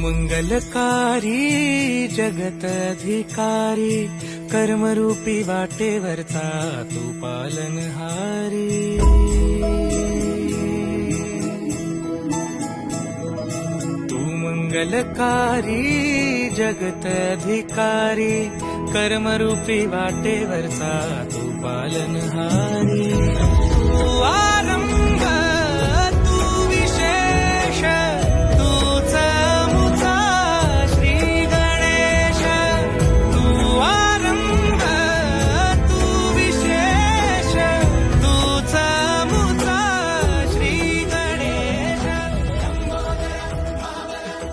मंगलकारी जगत अधिकारी कर्मरूपी वाटेवरचा तू पालनहारी। तू मंगलकारी जगत अधिकारी कर्मरूपी वाटेवरचा तू पालनहारी। तू